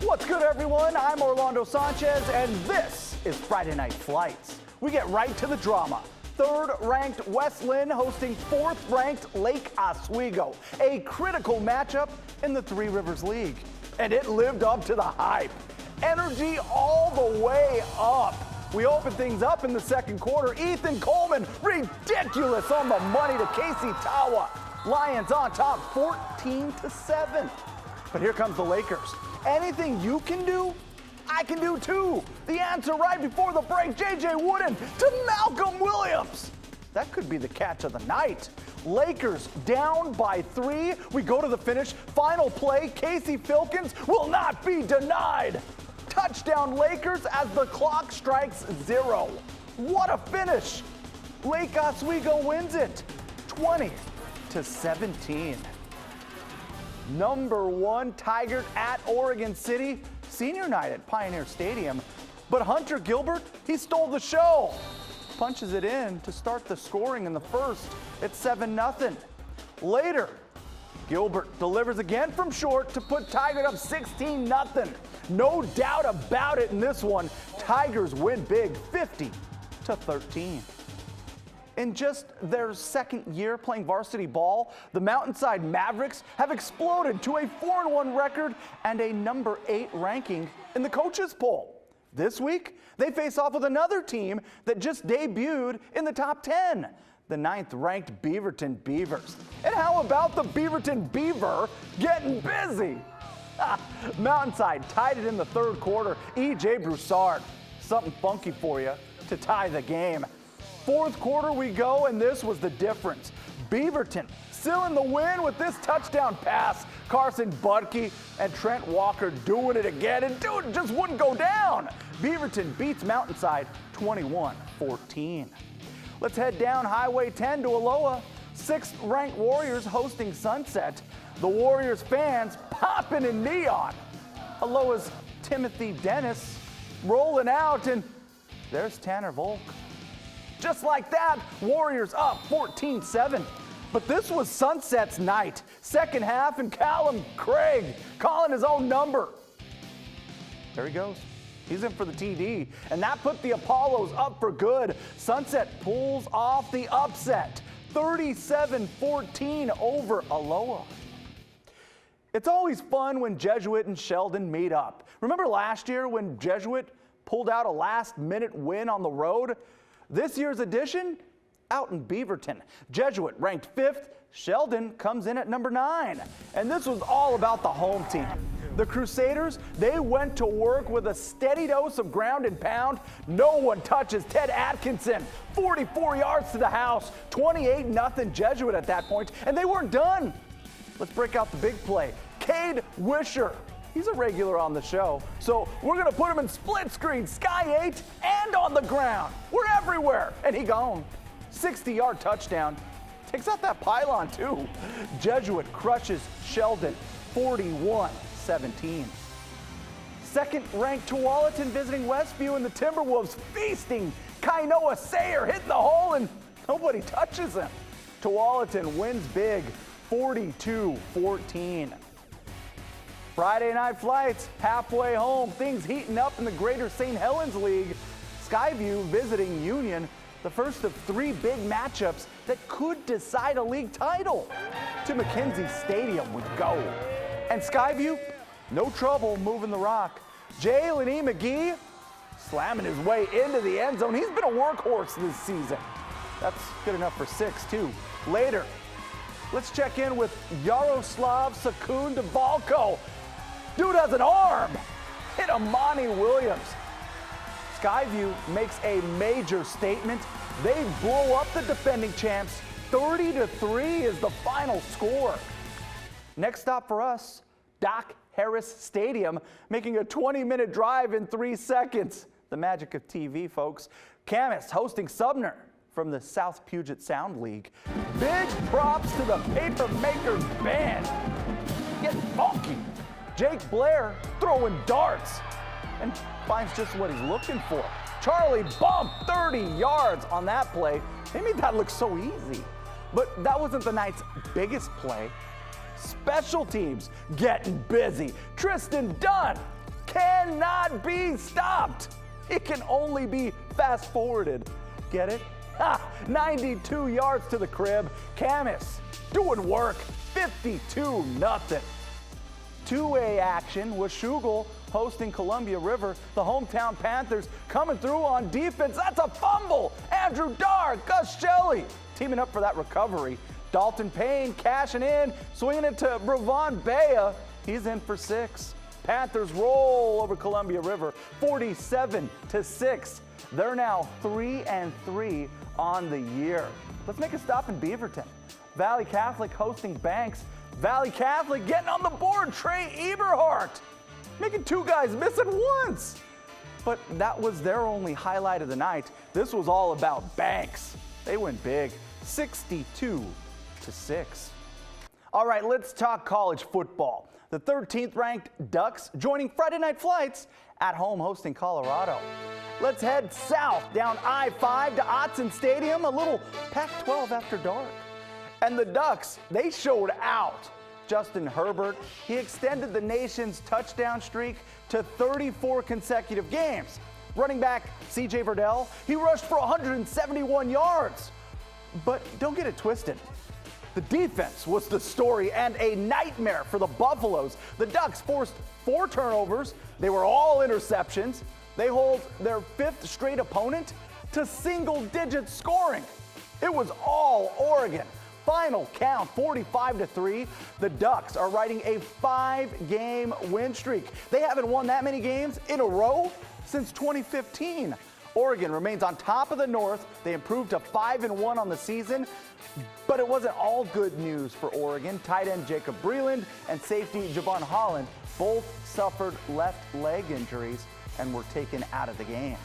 What's good, everyone? I'm Orlando Sanchez, and this is Friday Night Flights. We get right to the drama. Third-ranked West Linn hosting fourth-ranked Lake Oswego, a critical matchup in the Three Rivers League. And it lived up to the hype. Energy all the way up. We open things up in the second quarter. Ethan Coleman, ridiculous on the money to Casey Tawa. Lions on top, 14-7. But here comes the Lakers. Anything you can do, I can do too. The answer right before the break, J.J. Wooden to Malcolm Williams. That could be the catch of the night. Lakers down by 3. We go to the finish. Final play, Casey Filkins will not be denied. Touchdown Lakers as the clock strikes 0. What a finish. Lake Oswego wins it, 20-17. Number 1 Tigers at Oregon City, senior night at Pioneer Stadium. But Hunter Gilbert, he stole the show. Punches it in to start the scoring in the first. It's 7-0. Later, Gilbert delivers again from short to put Tigers up 16-0. No doubt about it in this one. Tigers win big, 50-13. In just their second year playing varsity ball, the Mountainside Mavericks have exploded to a 4-1 record and a number 8 ranking in the coaches poll. This week, they face off with another team that just debuted in the top 10, the 9th-ranked Beaverton Beavers. And how about the Beaverton Beaver getting busy? Mountainside tied it in the third quarter. E.J. Broussard, something funky for you to tie the game. Fourth quarter we go, and this was the difference. Beaverton still in the win with this touchdown pass. Carson Budke and Trent Walker doing it again, and dude, just wouldn't go down. Beaverton beats Mountainside 21-14. Let's head down Highway 10 to Aloha. 6th-ranked Warriors hosting Sunset. The Warriors fans popping in neon. Aloha's Timothy Dennis rolling out, and there's Tanner Volk. Just like that, Warriors up 14-7. But this was Sunset's night. Second half, and Callum Craig calling his own number. There he goes. He's in for the TD, and that put the Apollos up for good. Sunset pulls off the upset, 37-14 over Aloha. It's always fun when Jesuit and Sheldon meet up. Remember last year when Jesuit pulled out a last-minute win on the road? This year's edition, out in Beaverton. Jesuit ranked 5th, Sheldon comes in at number 9. And this was all about the home team. The Crusaders, they went to work with a steady dose of ground and pound. No one touches Ted Atkinson. 44 yards to the house, 28-0 Jesuit at that point, and they weren't done. Let's break out the big play. Cade Wisher. He's a regular on the show, so we're going to put him in split screen, Sky 8, and on the ground. We're everywhere, and he gone. 60-yard touchdown. Takes out that pylon, too. Jesuit crushes Sheldon, 41-17. Second-ranked Tualatin visiting Westview, and the Timberwolves feasting. Kainoa Sayer hitting the hole, and nobody touches him. Tualatin wins big, 42-14. Friday Night Flights, halfway home. Things heating up in the Greater St. Helens League. Skyview visiting Union, the first of 3 big matchups that could decide a league title. To McKenzie Stadium we go. And Skyview, no trouble moving the rock. Jalen E. McGee slamming his way into the end zone. He's been a workhorse this season. That's good enough for 6, too. Later, let's check in with Yaroslav Sakun DeValco. Dude has an arm. Hit Amani Williams. Skyview makes a major statement. They blow up the defending champs. 30-3 is the final score. Next stop for us, Doc Harris Stadium, making a 20-minute drive in 3 seconds. The magic of TV, folks. Camas hosting Sumner from the South Puget Sound League. Big props to the Papermakers band. Getting funky. Jake Blair throwing darts and finds just what he's looking for. Charlie bumped 30 yards on that play. They made that look so easy. But that wasn't the night's biggest play. Special teams getting busy. Tristan Dunn cannot be stopped. It can only be fast forwarded. Get it? 92 yards to the crib. Camas doing work, 52-0. Two-way action with Shugel hosting Columbia River. The hometown Panthers coming through on defense. That's a fumble. Andrew Dar, Gus Shelley teaming up for that recovery. Dalton Payne cashing in, swinging it to Bravon Bea. He's in for 6. Panthers roll over Columbia River, 47-6. They're now 3-3 on the year. Let's make a stop in Beaverton. Valley Catholic hosting Banks. Valley Catholic getting on the board. Trey Eberhardt making 2 guys miss at once. But that was their only highlight of the night. This was all about Banks. They win big, 62-6. All right, let's talk college football. The 13th ranked Ducks joining Friday Night Flights at home hosting Colorado. Let's head south down I-5 to Autzen Stadium, a little Pac-12 after dark. And the Ducks, they showed out. Justin Herbert, he extended the nation's touchdown streak to 34 consecutive games. Running back C.J. Verdell, he rushed for 171 yards. But don't get it twisted. The defense was the story and a nightmare for the Buffaloes. The Ducks forced 4 turnovers. They were all interceptions. They hold their 5th straight opponent to single-digit scoring. It was all Oregon. Final count, 45-3. The Ducks are riding a 5-game win streak. They haven't won that many games in a row since 2015. Oregon remains on top of the North. They improved to 5-1 on the season, but it wasn't all good news for Oregon. Tight end Jacob Breland and safety Javon Holland both suffered left leg injuries and were taken out of the game.